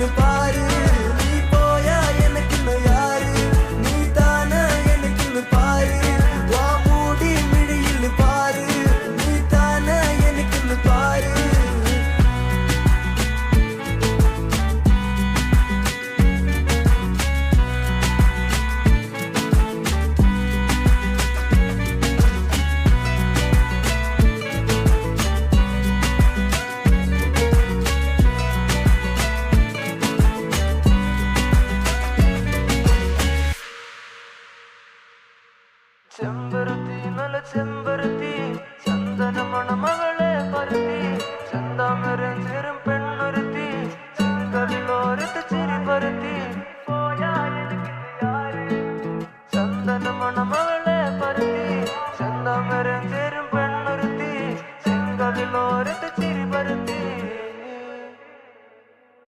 எனக்குன்னு பாரு நீ போயா எனக்குன்னு யாரு நீ தானே எனக்குன்னு பாரு வா மூடி மிழியில் பாரு நீ தானே எனக்குன்னு பாரு ചെമ്പരത്തി നല്ല ചെമ്പ